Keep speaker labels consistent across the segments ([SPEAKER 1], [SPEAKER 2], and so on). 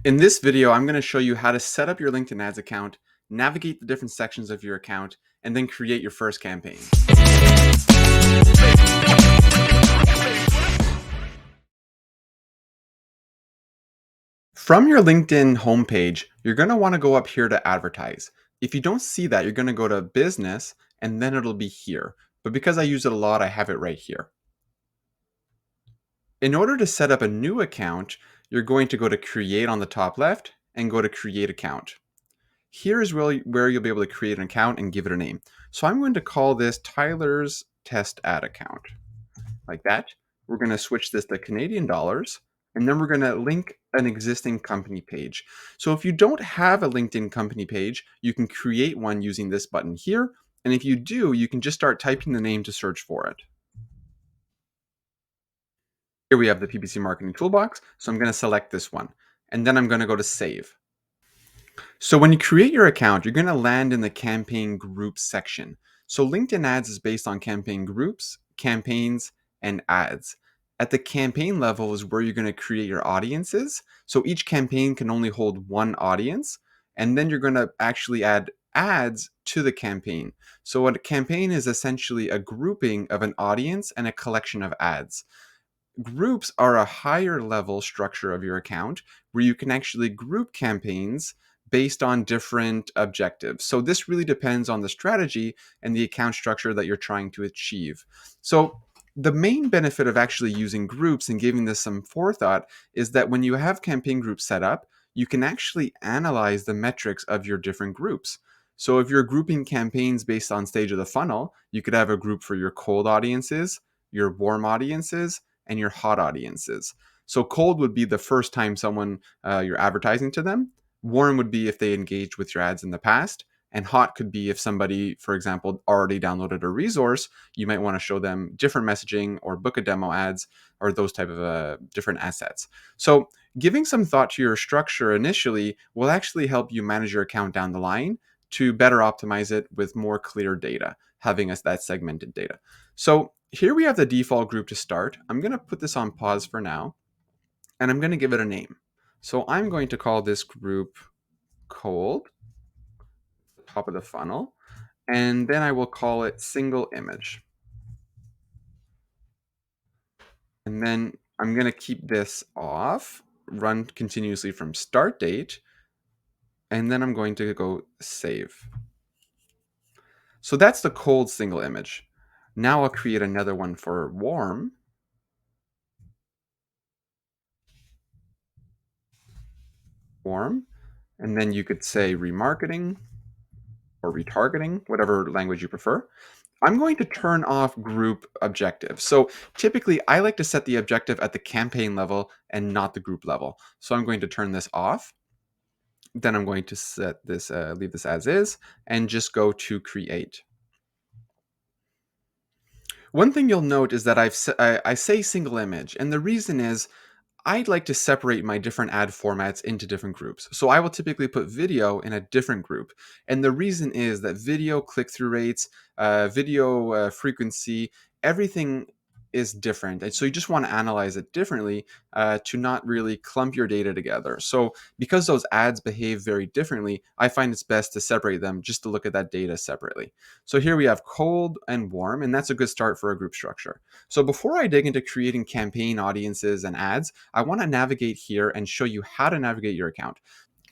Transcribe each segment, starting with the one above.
[SPEAKER 1] In this video, I'm going to show you how to set up your LinkedIn Ads account, navigate the different sections of your account, and then create your first campaign. From your LinkedIn homepage, you're going to want to go up here to advertise. If you don't see that, you're going to go to business and then it'll be here. But because I use it a lot, I have it right here. In order to set up a new account, you're going to go to create on the top left and go to create account. Here is where you'll be able to create an account and give it a name. So I'm going to call this Tyler's Test Ad Account, like that. We're going to switch this to Canadian dollars, and then we're going to link an existing company page. So if you don't have a LinkedIn company page, you can create one using this button here. And if you do, you can just start typing the name to search for it. Here we have the PPC Marketing Toolbox. So I'm going to select this one, and then I'm going to go to Save. So when you create your account, you're going to land in the campaign groups section. So LinkedIn ads is based on campaign groups, campaigns, and ads. At the campaign level is where you're going to create your audiences. So each campaign can only hold one audience. And then you're going to actually add ads to the campaign. So what a campaign is essentially a grouping of an audience and a collection of ads. Groups are a higher level structure of your account where you can actually group campaigns based on different objectives. So this really depends on the strategy and the account structure that you're trying to achieve. So the main benefit of actually using groups and giving this some forethought is that when you have campaign groups set up, you can actually analyze the metrics of your different groups. So if you're grouping campaigns based on stage of the funnel, you could have a group for your cold audiences, your warm audiences, and your hot audiences. So cold would be the first time someone you're advertising to them. Warm would be if they engaged with your ads in the past. And hot could be if somebody, for example, already downloaded a resource, you might want to show them different messaging or book a demo ads or those type of different assets. So giving some thought to your structure initially will actually help you manage your account down the line to better optimize it with more clear data, having us that segmented data. So here we have the default group to start. I'm going to put this on pause for now, and I'm going to give it a name. So I'm going to call this group cold, top of the funnel, and then I will call it single image. And then I'm going to keep this off, run continuously from start date, and then I'm going to go save. So that's the cold single image. Now I'll create another one for warm. Warm. And then you could say remarketing or retargeting, whatever language you prefer. I'm going to turn off group objectives. So typically I like to set the objective at the campaign level and not the group level. So I'm going to turn this off. Then I'm going to set this, leave this as is, and just go to create. One thing you'll note is that I say single image, and the reason is I'd like to separate my different ad formats into different groups. So I will typically put video in a different group. And the reason is that video click-through rates, video frequency, everything is different. And so you just want to analyze it differently to not really clump your data together. So because those ads behave very differently, I find it's best to separate them just to look at that data separately. So here we have cold and warm, and that's a good start for a group structure. So before I dig into creating campaign audiences and ads, I want to navigate here and show you how to navigate your account.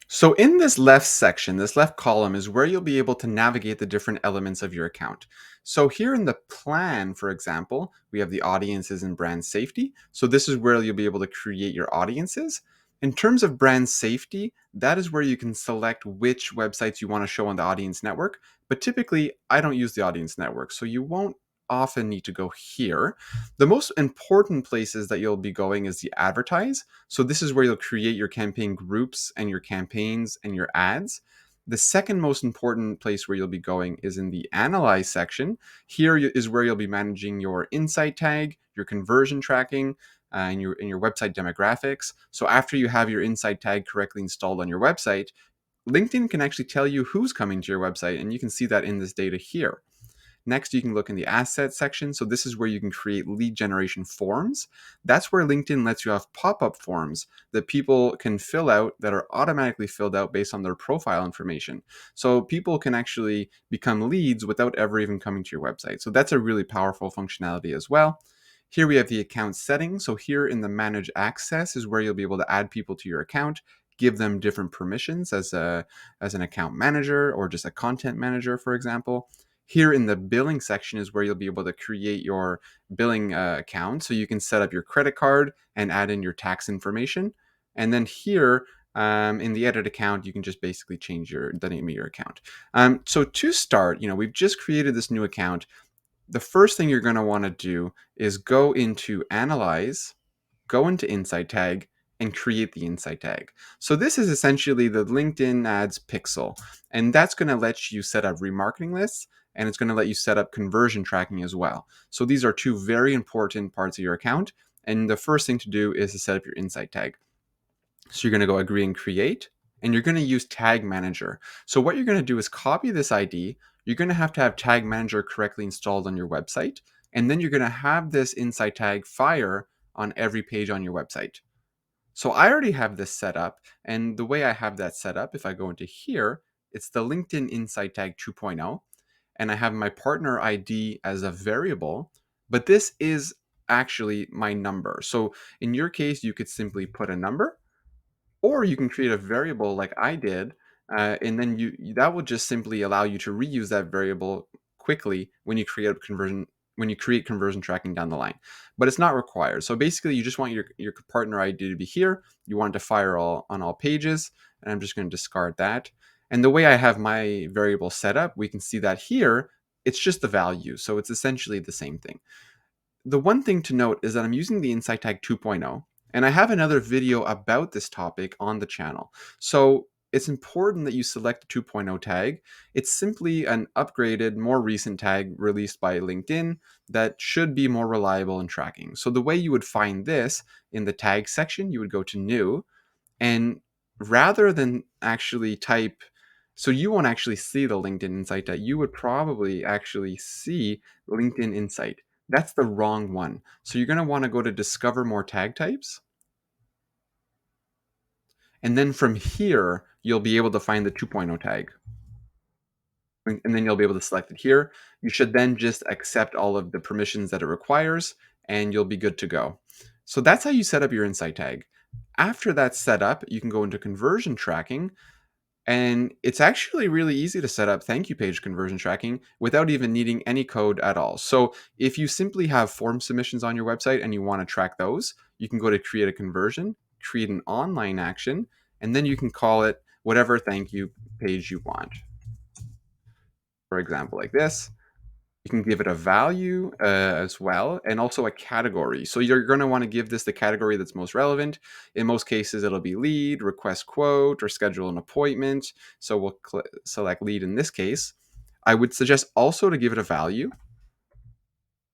[SPEAKER 1] So in this left section, this left column is where you'll be able to navigate the different elements of your account. So here in the plan, for example, we have the audiences and brand safety. So this is where you'll be able to create your audiences. In terms of brand safety, that is where you can select which websites you want to show on the audience network. But typically, I don't use the audience network, so you won't often need to go here. The most important places that you'll be going is the advertise. So this is where you'll create your campaign groups and your campaigns and your ads. The second most important place where you'll be going is in the analyze section. Here is where you'll be managing your insight tag, your conversion tracking, and your website demographics. So after you have your insight tag correctly installed on your website, LinkedIn can actually tell you who's coming to your website, and you can see that in this data here. Next, you can look in the assets section. So this is where you can create lead generation forms. That's where LinkedIn lets you have pop-up forms that people can fill out that are automatically filled out based on their profile information. So people can actually become leads without ever even coming to your website. So that's a really powerful functionality as well. Here we have the account settings. So here in the manage access is where you'll be able to add people to your account, give them different permissions as an account manager or just a content manager, for example. Here in the billing section is where you'll be able to create your billing account. So you can set up your credit card and add in your tax information. And then here in the edit account, you can just basically change the name of your account. So to start, we've just created this new account. The first thing you're going to want to do is go into Analyze, go into Insight Tag, and create the Insight Tag. So this is essentially the LinkedIn Ads pixel, and that's going to let you set up remarketing lists, and it's going to let you set up conversion tracking as well. So these are two very important parts of your account, and the first thing to do is to set up your Insight Tag. So you're going to go agree and create, and you're going to use Tag Manager. So what you're going to do is copy this ID. You're going to have Tag Manager correctly installed on your website, and then you're going to have this Insight Tag fire on every page on your website. So I already have this set up, and the way I have that set up, if I go into here, it's the LinkedIn Insight Tag 2.0, and I have my partner ID as a variable, but this is actually my number. So in your case, you could simply put a number, or you can create a variable like I did, and then that will just simply allow you to reuse that variable quickly when you create conversion tracking down the line. But it's not required. So basically, you just want your partner ID to be here. You want it to fire on all pages, and I'm just going to discard that. And the way I have my variable set up, we can see that here it's just the value. So it's essentially the same thing. The one thing to note is that I'm using the Insight Tag 2.0, and I have another video about this topic on the channel. So it's important that you select the 2.0 tag. It's simply an upgraded, more recent tag released by LinkedIn that should be more reliable in tracking. So the way you would find this in the tag section, you would go to New, and rather than actually type, so you won't actually see the LinkedIn Insight that you would probably actually see LinkedIn Insight. That's the wrong one. So you're going to want to go to discover more tag types. And then from here, you'll be able to find the 2.0 tag. And then you'll be able to select it here. You should then just accept all of the permissions that it requires, and you'll be good to go. So that's how you set up your Insight tag. After that's set up, you can go into conversion tracking. And it's actually really easy to set up thank you page conversion tracking without even needing any code at all. So if you simply have form submissions on your website and you want to track those, you can go to create a conversion, create an online action, and then you can call it whatever thank you page you want. For example, like this. You can give it a value as well, and also a category. So you're going to want to give this the category that's most relevant. In most cases, it'll be lead, request quote, or schedule an appointment. So we'll select lead in this case. I would suggest also to give it a value.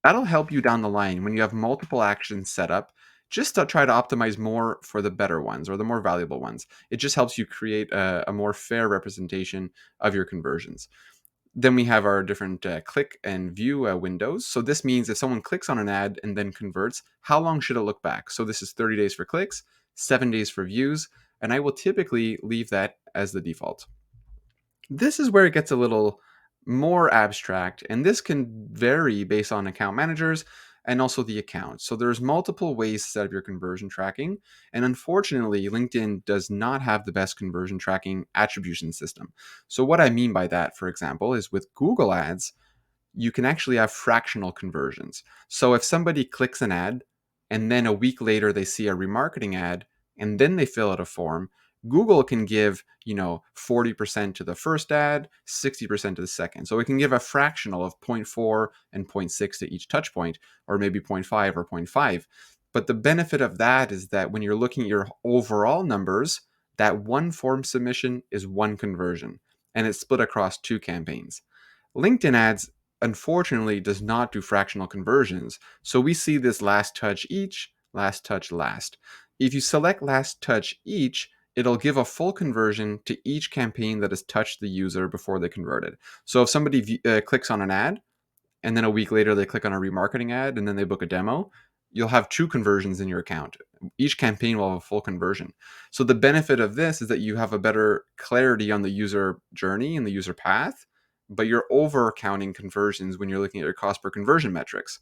[SPEAKER 1] That'll help you down the line when you have multiple actions set up, just to try to optimize more for the better ones or the more valuable ones. It just helps you create a more fair representation of your conversions. Then we have our different click and view windows. So this means if someone clicks on an ad and then converts, how long should it look back? So this is 30 days for clicks, 7 days for views, and I will typically leave that as the default. This is where it gets a little more abstract, and this can vary based on account managers and also the account. So there's multiple ways to set up your conversion tracking, and unfortunately, LinkedIn does not have the best conversion tracking attribution system. So what I mean by that, for example, is with Google Ads, you can actually have fractional conversions. So if somebody clicks an ad and then a week later they see a remarketing ad and then they fill out a form, Google can give, 40% to the first ad, 60% to the second. So it can give a fractional of 0.4 and 0.6 to each touch point, or maybe 0.5 or 0.5. But the benefit of that is that when you're looking at your overall numbers, that one form submission is one conversion, and it's split across two campaigns. LinkedIn ads unfortunately does not do fractional conversions. So we see this last touch each, last touch last. If you select last touch each, it'll give a full conversion to each campaign that has touched the user before they converted. So if somebody clicks on an ad, and then a week later they click on a remarketing ad and then they book a demo, you'll have 2 conversions in your account. Each campaign will have a full conversion. So the benefit of this is that you have a better clarity on the user journey and the user path, but you're over counting conversions when you're looking at your cost per conversion metrics.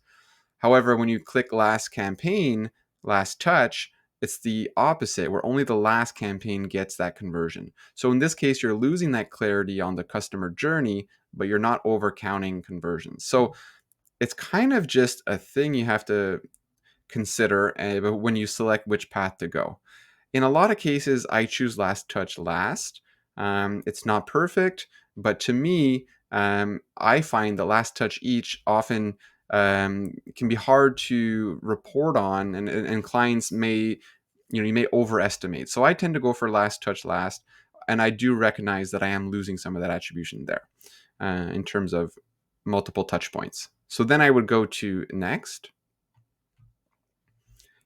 [SPEAKER 1] However, when you click last campaign, last touch, it's the opposite, where only the last campaign gets that conversion. So in this case, you're losing that clarity on the customer journey, but you're not over counting conversions. So it's kind of just a thing you have to consider when you select which path to go. In a lot of cases, I choose last touch last. It's not perfect, but to me, I find the last touch each often can be hard to report on, and clients may, you may overestimate. So I tend to go for last touch last, and I do recognize that I am losing some of that attribution there in terms of multiple touch points. So then I would go to next.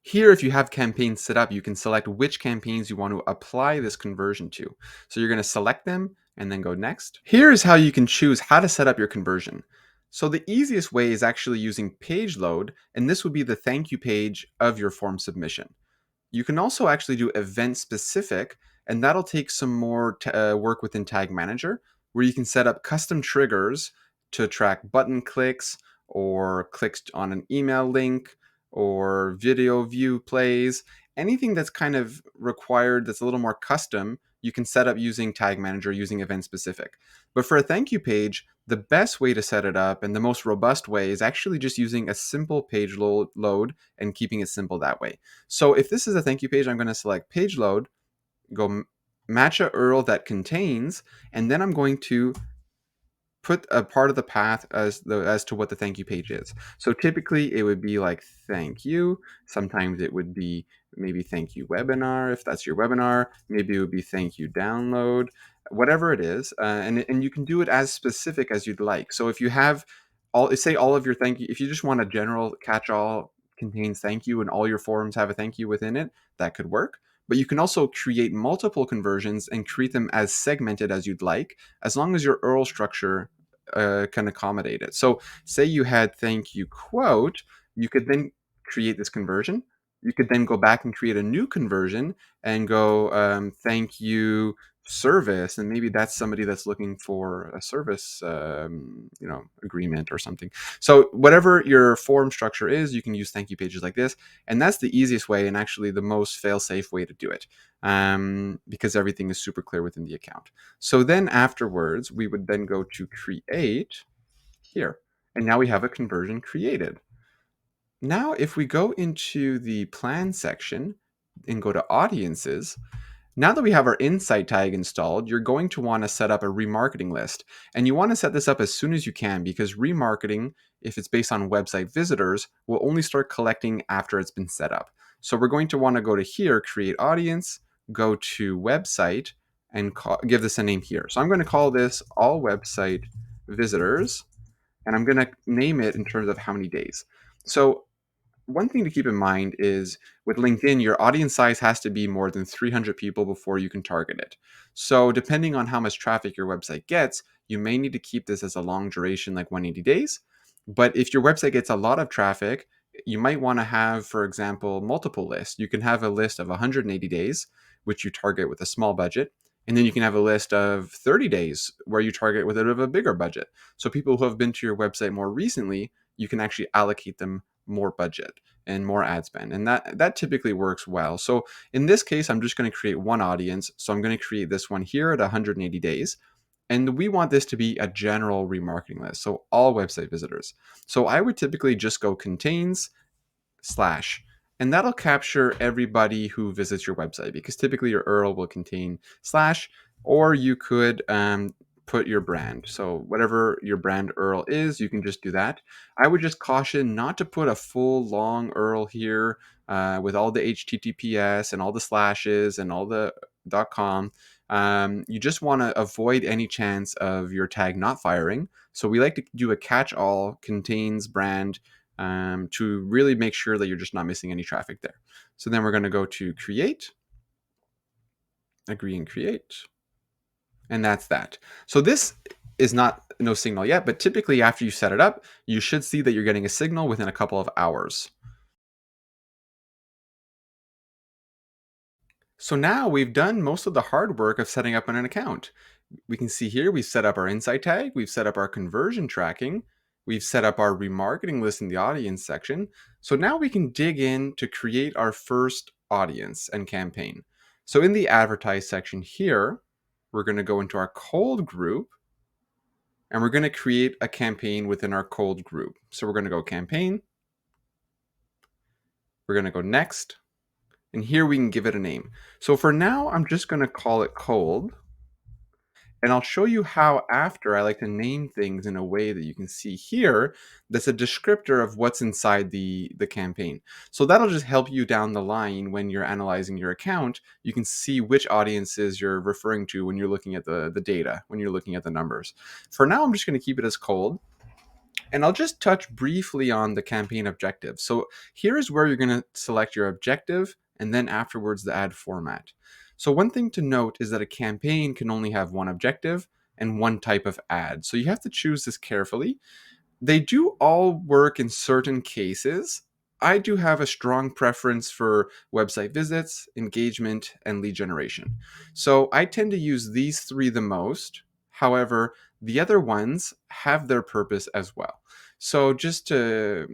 [SPEAKER 1] Here, if you have campaigns set up, you can select which campaigns you want to apply this conversion to. So you're going to select them and then go next. Here is how you can choose how to set up your conversion. So the easiest way is actually using page load, and this would be the thank you page of your form submission. You can also actually do event specific, and that'll take some more work within Tag Manager, where you can set up custom triggers to track button clicks or clicks on an email link or video view plays. Anything that's kind of required that's a little more custom, you can set up using Tag Manager, using event specific. But for a thank you page, the best way to set it up and the most robust way is actually just using a simple page load and keeping it simple that way. So if this is a thank you page, I'm going to select page load, go match a URL that contains, and then I'm going to put a part of the path as to what the thank you page is. So typically it would be like thank you. Sometimes it would be maybe thank you webinar if that's your webinar. Maybe it would be thank you download, whatever it is, and you can do it as specific as you'd like. So if you have all of your thank you, if you just want a general catch-all contains thank you and all your forums have a thank you within it, that could work. But you can also create multiple conversions and create them as segmented as you'd like, as long as your URL structure can accommodate it. So say you had thank you quote, you could then create this conversion. You could then go back and create a new conversion and go thank you service, and maybe that's somebody that's looking for a service agreement or something. So whatever your form structure is, you can use thank you pages like this, and that's the easiest way and actually the most fail-safe way to do it, because everything is super clear within the account. So then afterwards, we would then go to create here, and now we have a conversion created. Now, if we go into the plan section and go to audiences, now that we have our insight tag installed, you're going to want to set up a remarketing list. And you want to set this up as soon as you can, because remarketing, if it's based on website visitors, will only start collecting after it's been set up. So we're going to want to go to here, create audience, go to website, and give this a name here. So I'm going to call this all website visitors, and I'm going to name it in terms of how many days. So one thing to keep in mind is with LinkedIn, your audience size has to be more than 300 people before you can target it. So depending on how much traffic your website gets, you may need to keep this as a long duration, like 180 days. But if your website gets a lot of traffic, you might want to have, for example, multiple lists. You can have a list of 180 days, which you target with a small budget. And then you can have a list of 30 days where you target with a bit of a bigger budget. So people who have been to your website more recently, you can actually allocate them more budget and more ad spend, and that typically works well. So in this case, I'm just going to create one audience. So I'm going to create this one here at 180 days, and we want this to be a general remarketing list, so all website visitors. So I would typically just go contains slash, and that'll capture everybody who visits your website, because typically your URL will contain slash, or you could put your brand. So whatever your brand URL is, you can just do that. I would just caution not to put a full long URL here with all the HTTPS and all the slashes and all the .com. You just want to avoid any chance of your tag not firing. So we like to do a catch-all contains brand to really make sure that you're just not missing any traffic there. So then we're going to go to create, agree and create. And that's that. So this is not no signal yet, but typically after you set it up, you should see that you're getting a signal within a couple of hours. So now we've done most of the hard work of setting up an account. We can see here we've set up our insight tag, we've set up our conversion tracking, we've set up our remarketing list in the audience section. So now we can dig in to create our first audience and campaign. So in the advertise section here, we're going to go into our cold group and we're going to create a campaign within our cold group. So we're going to go campaign, we're going to go next, and here we can give it a name. So for now, I'm just going to call it cold. And I'll show you how after I like to name things in a way that you can see here that's a descriptor of what's inside the campaign. So that'll just help you down the line when you're analyzing your account. You can see which audiences you're referring to when you're looking at the data, when you're looking at the numbers. For now, I'm just going to keep it as cold. And I'll just touch briefly on the campaign objective. So here is where you're going to select your objective and then afterwards the ad format. So one thing to note is that a campaign can only have one objective and one type of ad. So you have to choose this carefully. They do all work in certain cases. I do have a strong preference for website visits, engagement, and lead generation. So I tend to use these three the most. However, the other ones have their purpose as well. So just to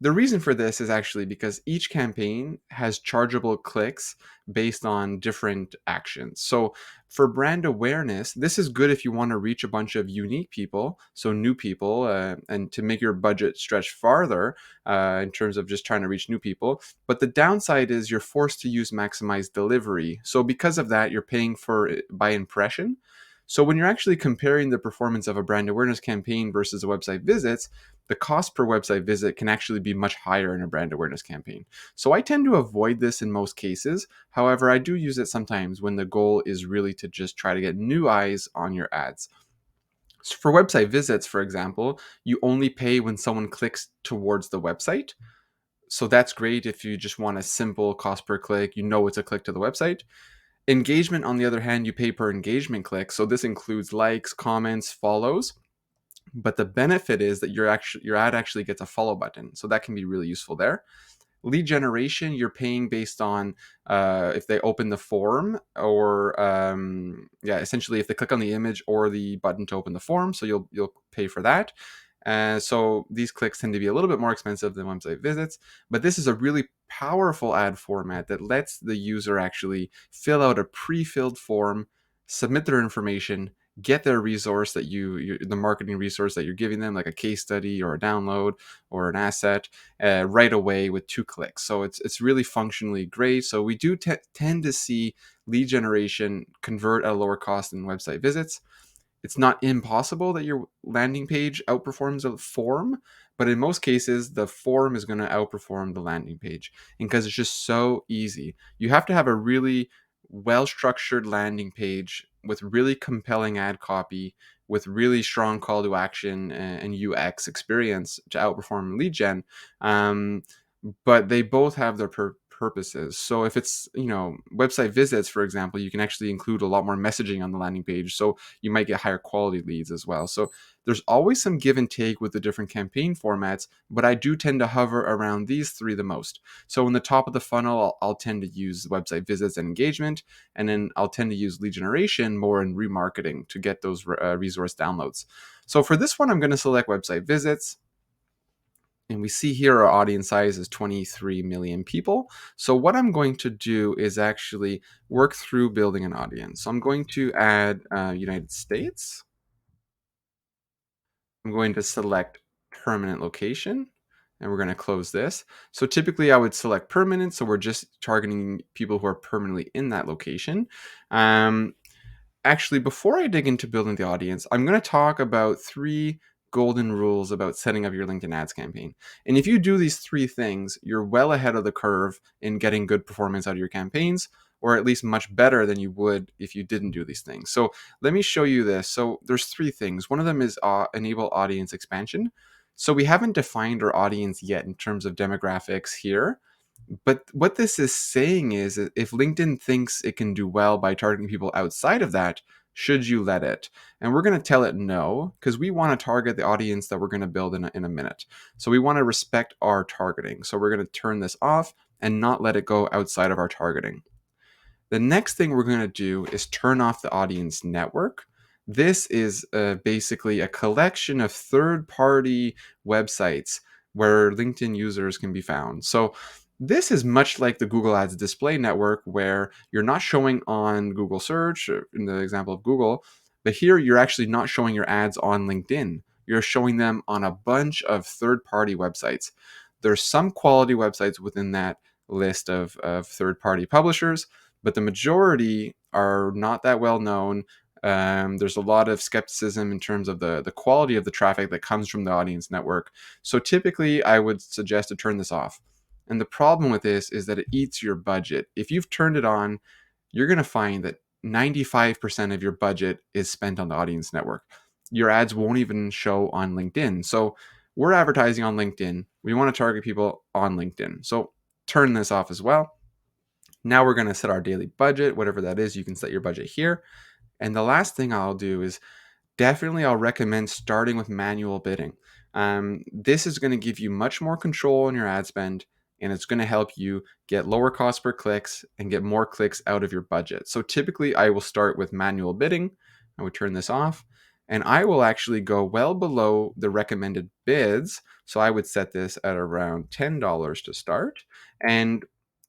[SPEAKER 1] the reason for this is actually because each campaign has chargeable clicks based on different actions. So, for brand awareness, this is good if you want to reach a bunch of unique people, so new people, and to make your budget stretch farther in terms of just trying to reach new people. But the downside is you're forced to use maximized delivery. So, because of that, you're paying for it by impression. So, when you're actually comparing the performance of a brand awareness campaign versus a website visits, the cost per website visit can actually be much higher in a brand awareness campaign. So I tend to avoid this in most cases. However, I do use it sometimes when the goal is really to just try to get new eyes on your ads. So for website visits, for example, you only pay when someone clicks towards the website. So that's great if you just want a simple cost per click, you know it's a click to the website. Engagement, on the other hand, you pay per engagement click. So this includes likes, comments, follows. But the benefit is that your ad actually gets a follow button, so that can be really useful there. Lead generation, you're paying based on if they open the form or essentially if they click on the image or the button to open the form. So you'll pay for that. So these clicks tend to be a little bit more expensive than website visits, but this is a really powerful ad format that lets the user actually fill out a pre-filled form, submit their information, get their resource that the marketing resource that you're giving them, like a case study or a download or an asset, right away with 2 clicks. So it's really functionally great. So we do tend to see lead generation convert at a lower cost than website visits. It's not impossible that your landing page outperforms a form, but in most cases, the form is going to outperform the landing page. And because it's just so easy, you have to have a really well structured landing page with really compelling ad copy, with really strong call to action and UX experience to outperform lead gen. But they both have their purposes. So if it's, website visits, for example, you can actually include a lot more messaging on the landing page. So you might get higher quality leads as well. So there's always some give and take with the different campaign formats, but I do tend to hover around these three the most. So in the top of the funnel, I'll tend to use website visits and engagement, and then I'll tend to use lead generation more in remarketing to get those resource downloads. So for this one, I'm going to select website visits. And we see here our audience size is 23 million people. So what I'm going to do is actually work through building an audience. So I'm going to add United States. I'm going to select permanent location and we're going to close this. So typically I would select permanent. So we're just targeting people who are permanently in that location. Actually, before I dig into building the audience, I'm going to talk about 3 golden rules about setting up your LinkedIn ads campaign. And if you do these 3 things, you're well ahead of the curve in getting good performance out of your campaigns, or at least much better than you would if you didn't do these things. So let me show you this. So there's 3 things. One of them is enable audience expansion. So we haven't defined our audience yet in terms of demographics here. But what this is saying is if LinkedIn thinks it can do well by targeting people outside of that, Should you let it? And we're going to tell it no, because we want to target the audience that we're going to build in a minute. So we want to respect our targeting. So we're going to turn this off and not let it go outside of our targeting. The next thing we're going to do is turn off the audience network. This is basically a collection of third-party websites where LinkedIn users can be found. So this is much like the Google Ads display network, where you're not showing on Google search, in the example of Google, but here you're actually not showing your ads on LinkedIn. You're showing them on a bunch of third-party websites. There's some quality websites within that list of third-party publishers, but the majority are not that well known. There's a lot of skepticism in terms of the quality of the traffic that comes from the audience network. So typically, I would suggest to turn this off. And the problem with this is that it eats your budget. If you've turned it on, you're going to find that 95% of your budget is spent on the audience network. Your ads won't even show on LinkedIn. So we're advertising on LinkedIn. We want to target people on LinkedIn. So turn this off as well. Now we're going to set our daily budget, whatever that is. You can set your budget here. And the last thing I'll do is I'll recommend starting with manual bidding. This is going to give you much more control on your ad spend, and it's going to help you get lower cost per clicks and get more clicks out of your budget. So typically I will start with manual bidding. I would turn this off, and I will actually go well below the recommended bids. So I would set this at around $10 to start, and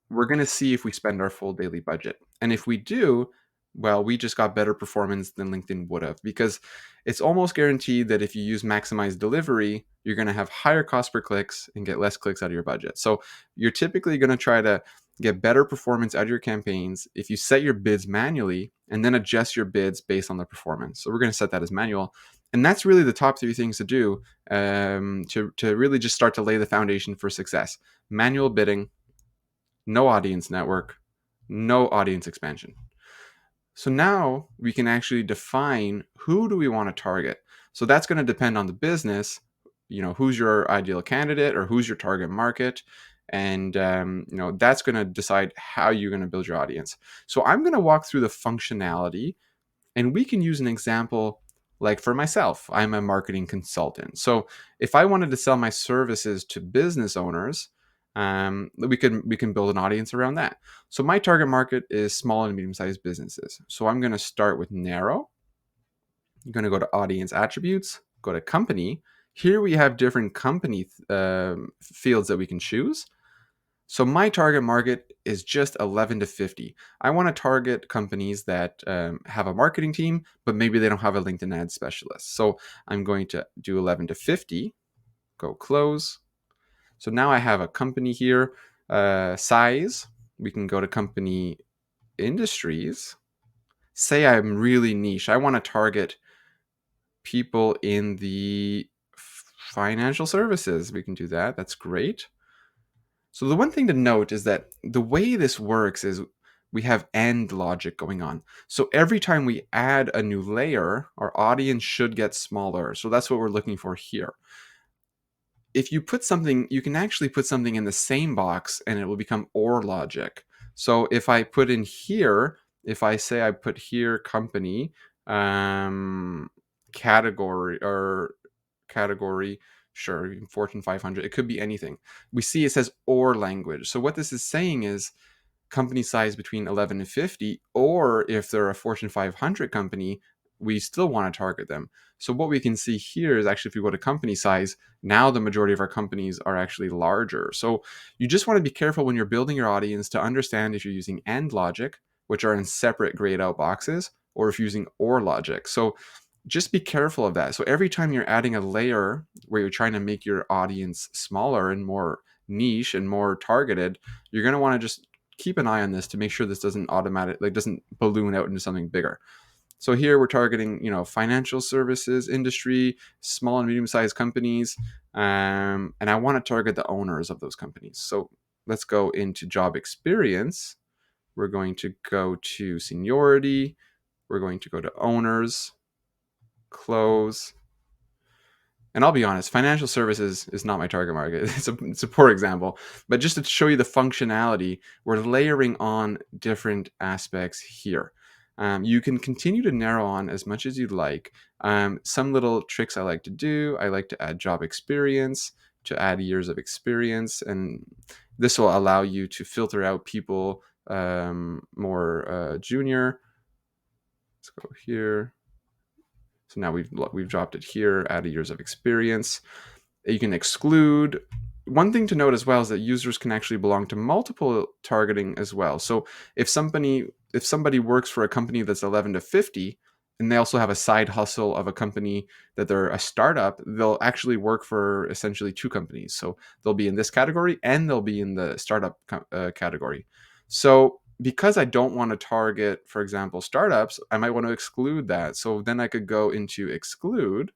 [SPEAKER 1] we're going to see if we spend our full daily budget. And if we do, well, we just got better performance than LinkedIn would have, because it's almost guaranteed that if you use maximize delivery, you're going to have higher cost per clicks and get less clicks out of your budget. So you're typically going to try to get better performance out of your campaigns if you set your bids manually and then adjust your bids based on the performance. So we're going to set that as manual. And that's really the top three things to do to really just start to lay the foundation for success. Manual bidding, no audience network, no audience expansion. So now we can actually define who do we want to target. So that's going to depend on the business, who's your ideal candidate or who's your target market. And, that's going to decide how you're going to build your audience. So I'm going to walk through the functionality, and we can use an example. Like for myself, I'm a marketing consultant. So if I wanted to sell my services to business owners, we can build an audience around that. So my target market is small and medium-sized businesses. So I'm going to start with narrow. I'm going to go to audience attributes, go to company. Here we have different company fields that we can choose. So my target market is just 11 to 50. I want to target companies that have a marketing team, but maybe they don't have a LinkedIn ad specialist. So I'm going to do 11 to 50, go close. So now I have a company here, size. We can go to company industries. Say I'm really niche. I want to target people in the financial services. We can do that. That's great. So the one thing to note is that the way this works is we have AND logic going on. So every time we add a new layer, our audience should get smaller. So that's what we're looking for here. If you put something, you can actually put something in the same box and it will become OR logic. So if I put in here, if I say I put here company, category, sure, Fortune 500, it could be anything. We see it says OR language. So what this is saying is company size between 11 and 50, or if they're a Fortune 500 company, we still want to target them. So what we can see here is actually if we go to company size, now the majority of our companies are actually larger. So you just want to be careful when you're building your audience to understand if you're using AND logic, which are in separate grayed out boxes, or if you're using OR logic. So just be careful of that. So every time you're adding a layer where you're trying to make your audience smaller and more niche and more targeted, you're going to want to just keep an eye on this to make sure this doesn't doesn't balloon out into something bigger. So here we're targeting, financial services industry, small and medium-sized companies, and I want to target the owners of those companies. So let's go into job experience. We're going to go to seniority. We're going to go to owners, close. And I'll be honest, financial services is not my target market. It's a poor example. But just to show you the functionality, we're layering on different aspects here. You can continue to narrow on as much as you'd like. Some little tricks I like to do, I like to add job experience, to add years of experience, and this will allow you to filter out people more junior. Let's go here. So now we've dropped it here, add years of experience. You can exclude. One thing to note as well is that users can actually belong to multiple targeting as well. So if somebody works for a company that's 11 to 50 and they also have a side hustle of a company that they're a startup, they'll actually work for essentially two companies. So they'll be in this category and they'll be in the startup category. So because I don't want to target, for example, startups, I might want to exclude that. So then I could go into exclude.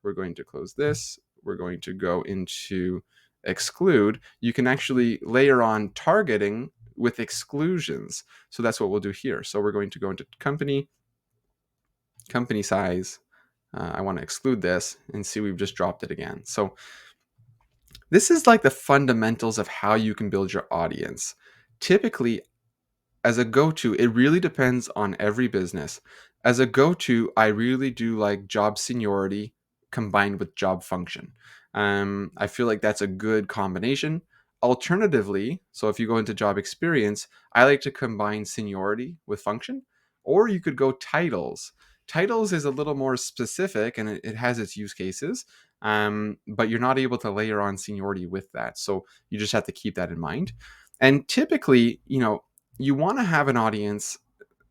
[SPEAKER 1] We're going to close this. We're going to go into exclude. You can actually layer on targeting with exclusions. So that's what we'll do here. So we're going to go into company size. I want to exclude this and see we've just dropped it again. So this is like the fundamentals of how you can build your audience. Typically, as a go-to, it really depends on every business. As a go-to, I really do like job seniority combined with job function. I feel like that's a good combination. Alternatively, so if you go into job experience, I like to combine seniority with function, or you could go titles. Titles is a little more specific and it has its use cases, but you're not able to layer on seniority with that. So you just have to keep that in mind. And typically, you want to have an audience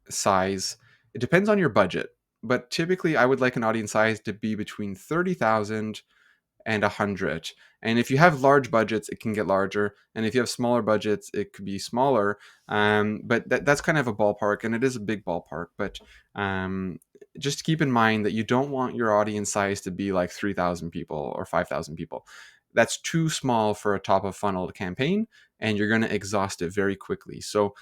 [SPEAKER 1] size. It depends on your budget, but typically I would like an audience size to be between 30,000 and 100. And if you have large budgets, it can get larger. And if you have smaller budgets, it could be smaller. But that's kind of a ballpark, and it is a big ballpark. But um, just keep in mind that you don't want your audience size to be like 3,000 people or 5,000 people. That's too small for a top of funnel campaign, and you're going to exhaust it very quickly. So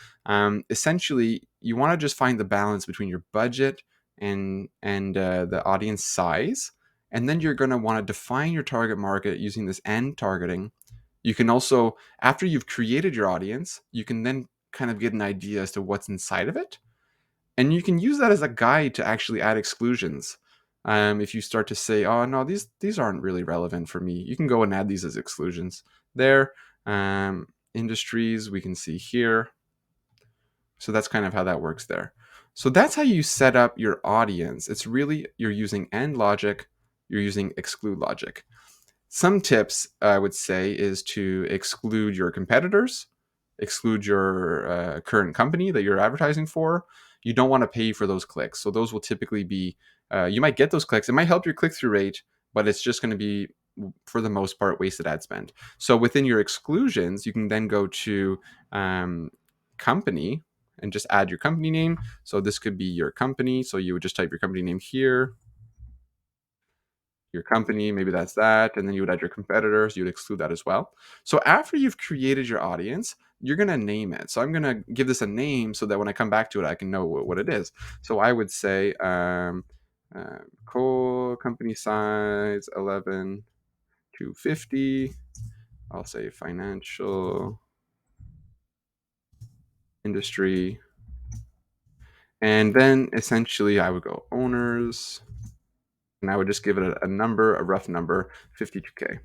[SPEAKER 1] essentially, you want to just find the balance between your budget and the audience size, and then you're going to want to define your target market using this end targeting. You can also, after you've created your audience, you can then kind of get an idea as to what's inside of it. And you can use that as a guide to actually add exclusions. If you start to say, oh, no, these aren't really relevant for me, you can go and add these as exclusions there. Industries, we can see here. So that's kind of how that works there. So that's how you set up your audience. It's really, you're using AND logic, you're using exclude logic. Some tips I would say is to exclude your competitors, exclude your current company that you're advertising for. You don't want to pay for those clicks. So those will typically be, you might get those clicks. It might help your click-through rate, but it's just going to be, for the most part, wasted ad spend. So within your exclusions, you can then go to company and just add your company name. So this could be your company. So you would just type your company name here, your company, maybe that's that, and then you would add your competitors, you would exclude that as well. So after you've created your audience, you're going to name it. So I'm going to give this a name so that when I come back to it, I can know what it is. So I would say coal company size 11 to 50. I'll say financial industry. And then essentially I would go owners, and I would just give it a number, a rough number, 52K.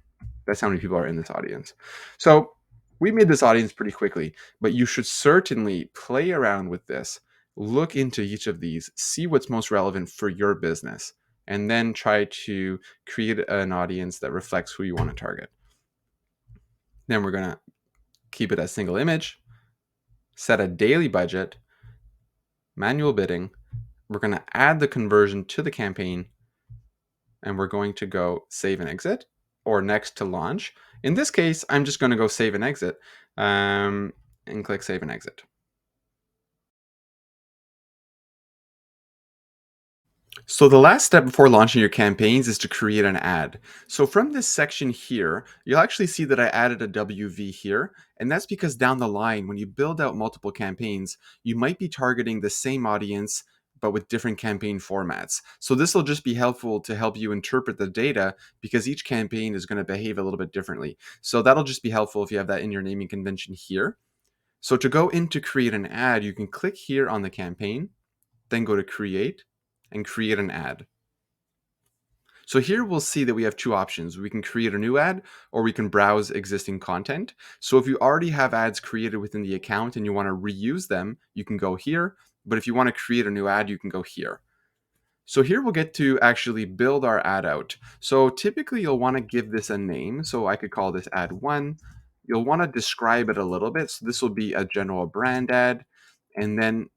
[SPEAKER 1] That's how many people are in this audience. So we made this audience pretty quickly, but you should certainly play around with this, look into each of these, see what's most relevant for your business, and then try to create an audience that reflects who you want to target. Then we're going to keep it as single image, set a daily budget, manual bidding. We're going to add the conversion to the campaign, and we're going to go save and exit, or next to launch. In this case, I'm just going to go save and exit and click save and exit. So the last step before launching your campaigns is to create an ad. So from this section here, you'll actually see that I added a WV here. And that's because down the line, when you build out multiple campaigns, you might be targeting the same audience, but with different campaign formats. So this will just be helpful to help you interpret the data, because each campaign is going to behave a little bit differently. So that'll just be helpful if you have that in your naming convention here. So to go in to create an ad, you can click here on the campaign. then go to create and create an ad. So here we'll see that we have two options. We can create a new ad or we can browse existing content. So if you already have ads created within the account and you want to reuse them, you can go here. But if you want to create a new ad, you can go here. So here we'll get to actually build our ad out. So typically you'll want to give this a name. So I could call this ad 1. You'll want to describe it a little bit. So this will be a general brand ad. And then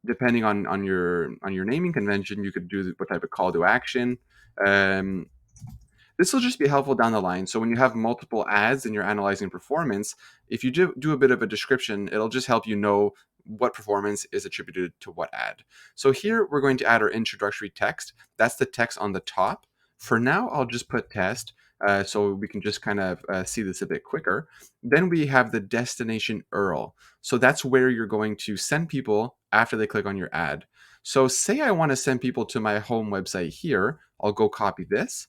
[SPEAKER 1] depending on your naming convention, you could do what type of call to action. Um, this will just be helpful down the line. So when you have multiple ads and you're analyzing performance, if you do a bit of a description, it'll just help you know what performance is attributed to what ad. So here we're going to add our introductory text. That's the text on the top. For now, I'll just put test so we can just kind of see this a bit quicker. Then we have the destination URL. So that's where you're going to send people after they click on your ad. So say I want to send people to my home website here. I'll go copy this.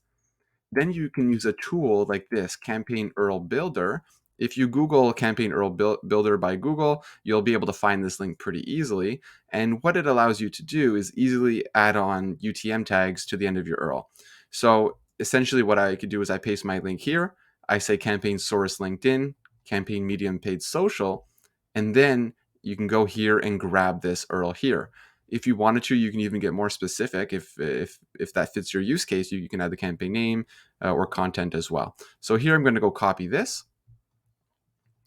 [SPEAKER 1] Then you can use a tool like this, Campaign URL Builder. If you Google Campaign URL Builder by Google, you'll be able to find this link pretty easily. And what it allows you to do is easily add on UTM tags to the end of your URL. So essentially what I could do is I paste my link here. I say campaign source LinkedIn, campaign medium paid social, and then you can go here and grab this URL here. If you wanted to, you can even get more specific. If that fits your use case, you can add the campaign name or content as well. So here I'm going to go copy this.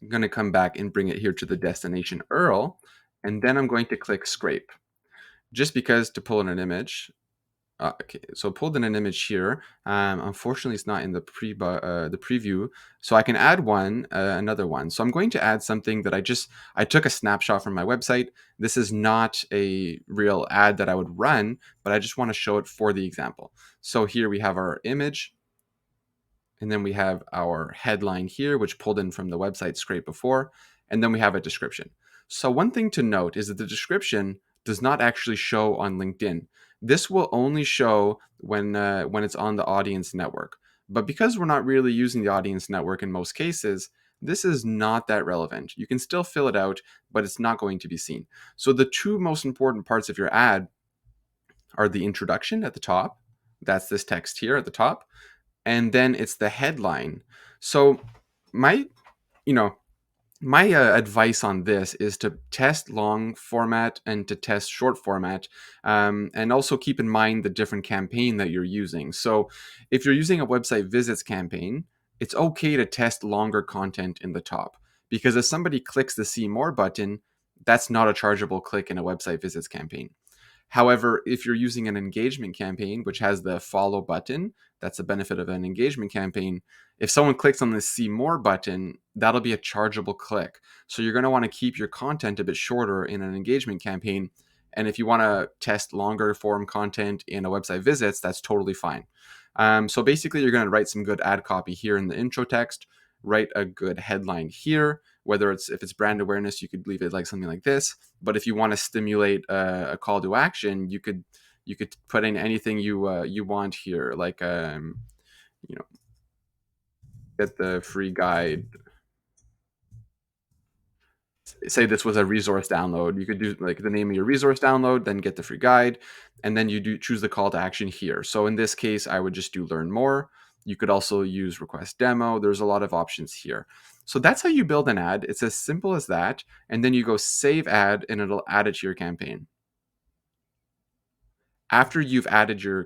[SPEAKER 1] I'm going to come back and bring it here to the destination URL, and then I'm going to click scrape. Just because to pull in an image, okay, so pulled in an image here. Unfortunately, it's not in the preview, so I can add another one. So I'm going to add something that I took a snapshot from my website. This is not a real ad that I would run, but I just want to show it for the example. So here we have our image. And then we have our headline here, which pulled in from the website scrape before. And then we have a description. So one thing to note is that the description does not actually show on LinkedIn. This will only show when it's on the audience network. But because we're not really using the audience network in most cases, this is not that relevant. You can still fill it out, but it's not going to be seen. So the two most important parts of your ad are the introduction at the top. That's this text here at the top, and then it's the headline. So my you know my advice on this is to test long format and to test short format, and also keep in mind the different campaign that you're using. So if you're using a website visits campaign, it's okay to test longer content in the top, because if somebody clicks the see more button, that's not a chargeable click in a website visits campaign. However, if you're using an engagement campaign, which has the follow button, that's the benefit of an engagement campaign. If someone clicks on the see more button, that'll be a chargeable click. So you're going to want to keep your content a bit shorter in an engagement campaign. And if you want to test longer form content in a website visits, that's totally fine. So basically, you're going to write some good ad copy here in the intro text, write a good headline here. Whether if it's brand awareness, you could leave it like something like this. But if you want to stimulate a call to action, you could put in anything you want here, like you know get the free guide. Say this was a resource download. You could do like the name of your resource download, then get the free guide, and then you do choose the call to action here. So in this case, I would just do learn more. You could also use request demo. There's a lot of options here. So that's how you build an ad. It's as simple as that. And then you go save ad and it'll add it to your campaign. After you've added your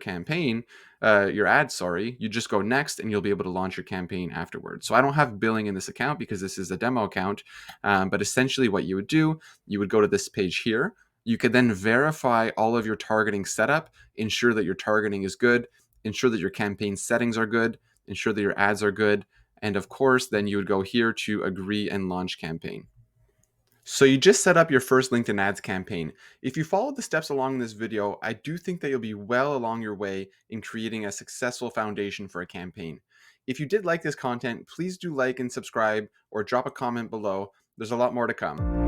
[SPEAKER 1] ad, sorry, you just go next and you'll be able to launch your campaign afterwards. So I don't have billing in this account because this is a demo account. But essentially what you would do, you would go to this page here. You could then verify all of your targeting setup, ensure that your targeting is good, ensure that your campaign settings are good, ensure that your ads are good. And of course, then you would go here to agree and launch campaign. So you just set up your first LinkedIn ads campaign. If you follow the steps along this video, I do think that you'll be well along your way in creating a successful foundation for a campaign. If you did like this content, please do like and subscribe or drop a comment below. There's a lot more to come.